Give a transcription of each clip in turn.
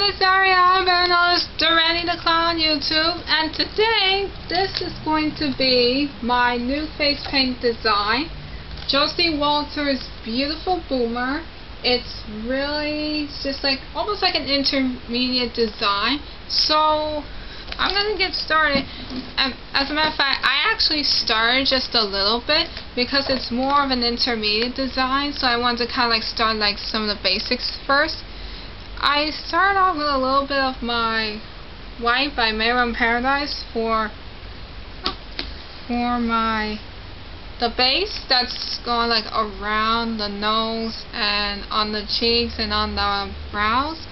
everyone, it's Ariel, better known as Durani the Clown on YouTube, and today this is going to be my new face paint design, Josje Wolters' beautiful boomer. It's really just like almost like an intermediate design, so I'm gonna get started. As a matter of fact, I actually started just a little bit because it's more of an intermediate design, so I wanted to kind of like start like some of the basics first. I started off with a little bit of my white by Mirror in Paradise for the base that's going like around the nose and on the cheeks and on the brows.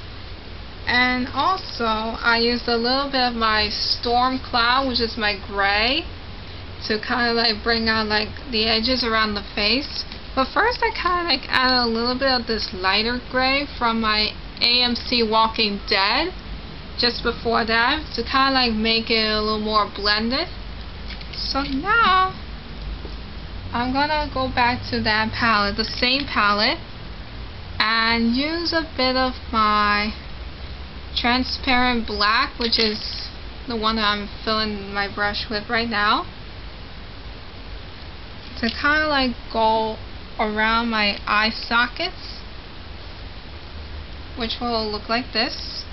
And also I used a little bit of my Storm Cloud, which is my gray, to kind of like bring out like the edges around the face. But first I kind of like added a little bit of this lighter gray from my AMC Walking Dead just before that to kind of like make it a little more blended. So now I'm gonna go back to that palette, the same palette, and use a bit of my transparent black, which is the one that I'm filling my brush with right now, to kind of like go around my eye sockets, which will look like this.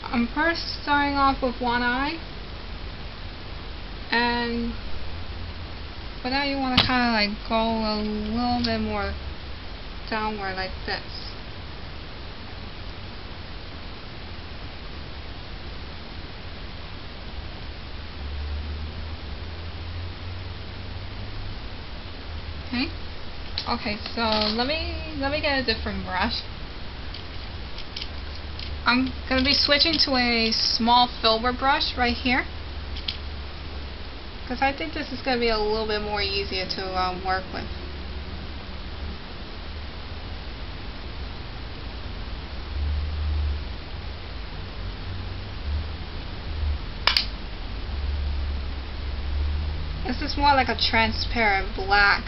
I'm first starting off with one eye, and for that you want to kind of like go a little bit more downward like this. Okay, so let me get a different brush. I'm gonna be switching to a small filbert brush right here, because I think this is gonna be a little bit more easier to work with. This is more like a transparent black.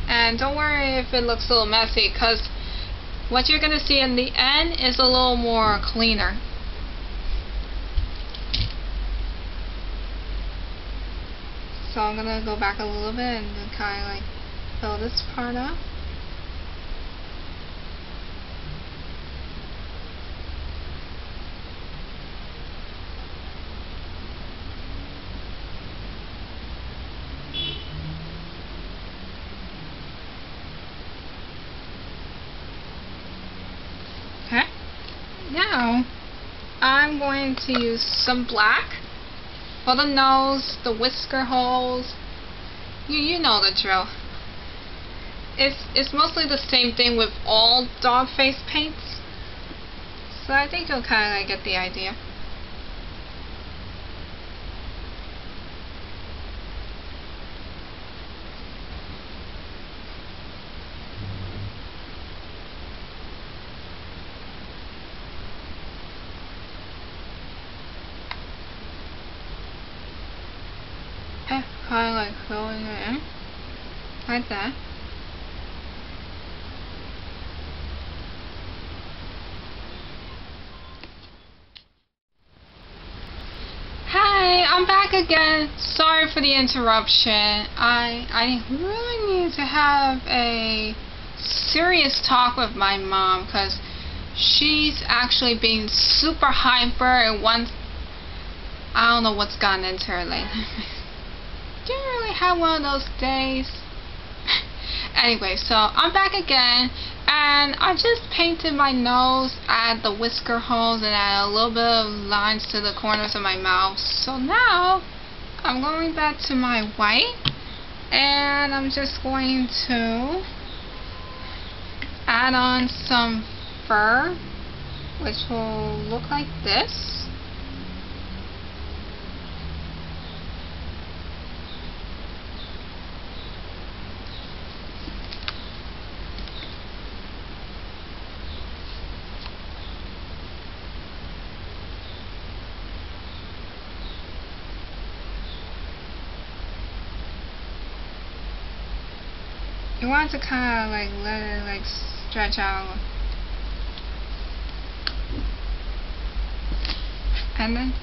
And don't worry if it looks a little messy, because what you're going to see in the end is a little more cleaner. So I'm going to go back a little bit and then kind of like fill this part up. Okay, now I'm going to use some black for the nose, the whisker holes. You know the drill. It's mostly the same thing with all dog face paints, so I think you'll kind of like get the idea. Kind of like filling it in, like that. Hi, I'm back again. Sorry for the interruption. I really need to have a serious talk with my mom, because she's actually being super hyper and I don't know what's gotten into her lately. Didn't really have one of those days. Anyway, so I'm back again, and I just painted my nose, add the whisker holes, and add a little bit of lines to the corners of my mouth. So now I'm going back to my white, and I'm just going to add on some fur, which will look like this. You want to kind of like let it like stretch out. And then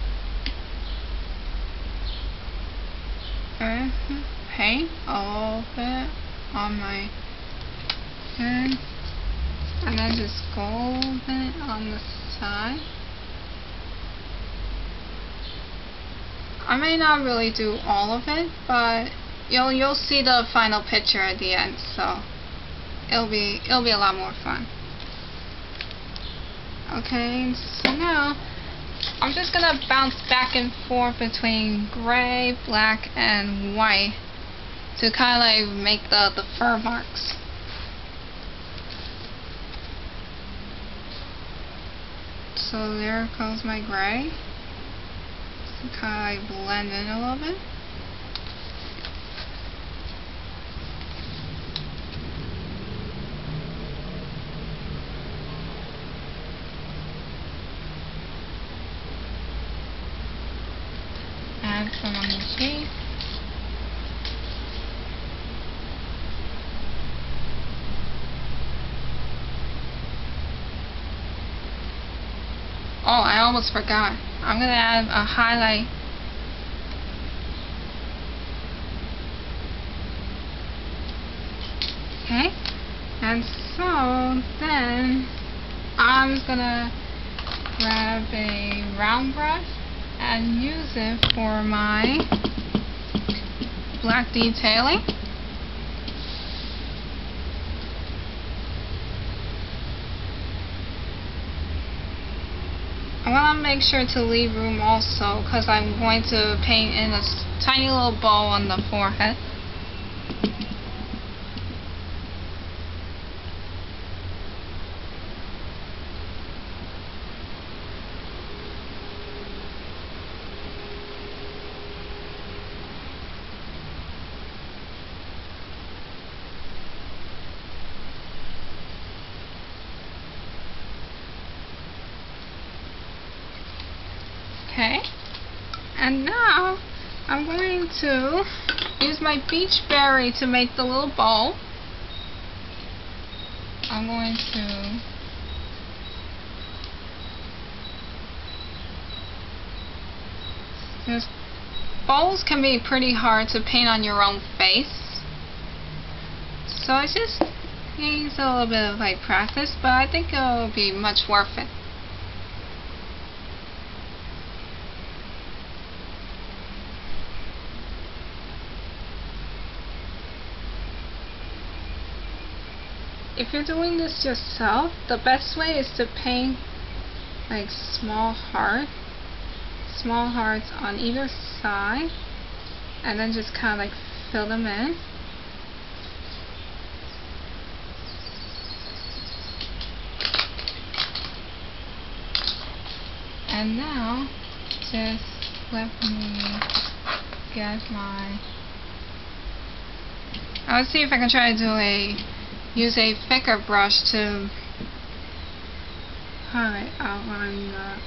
paint a little bit on my head, and then just golden on the side. I may not really do all of it, but you'll see the final picture at the end, so it'll be a lot more fun. Okay, so now I'm just gonna bounce back and forth between gray, black, and white to kind of like make the fur marks. So there goes my gray. So kind of like blend in a little bit. Add some on the cheek. Oh, I almost forgot. I'm going to add a highlight. Okay? And so then I'm just going to grab a round brush and use it for my black detailing. I want to make sure to leave room also because I'm going to paint in a tiny little bow on the forehead. Okay, and now I'm going to use my beach berry to make the little bowl. I'm going to because bowls can be pretty hard to paint on your own face, so it just needs a little bit of like practice, but I think it'll be much worth it. If you're doing this yourself, the best way is to paint like small hearts on either side, and then just kind of like fill them in. And now, just let me get my... Let's see if I can try to use a thicker brush to highlight outline that.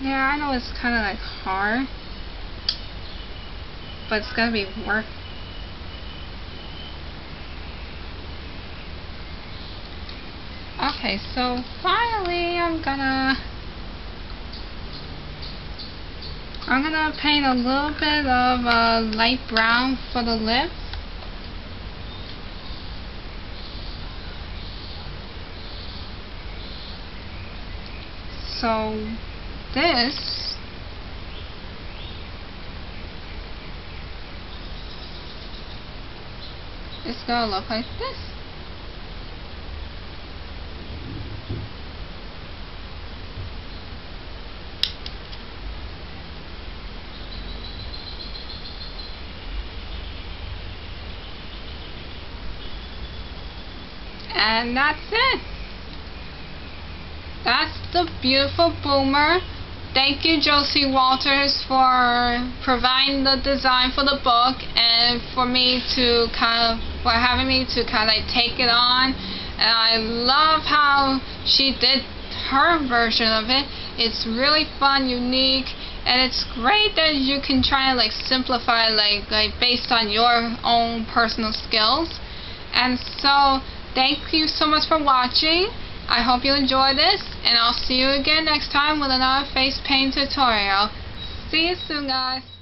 Yeah, I know it's kind of like hard, but it's gonna be worth. Okay, so finally I'm gonna paint a little bit of light brown for the lips. So this is gonna look like this. And that's it. That's the beautiful boomer. Thank you, Josje Wolters, for providing the design for the book and for having me to kind of like take it on. And I love how she did her version of it. It's really fun, unique, and it's great that you can try and like simplify like based on your own personal skills. And so thank you so much for watching. I hope you enjoy this, and I'll see you again next time with another face paint tutorial. See you soon, guys.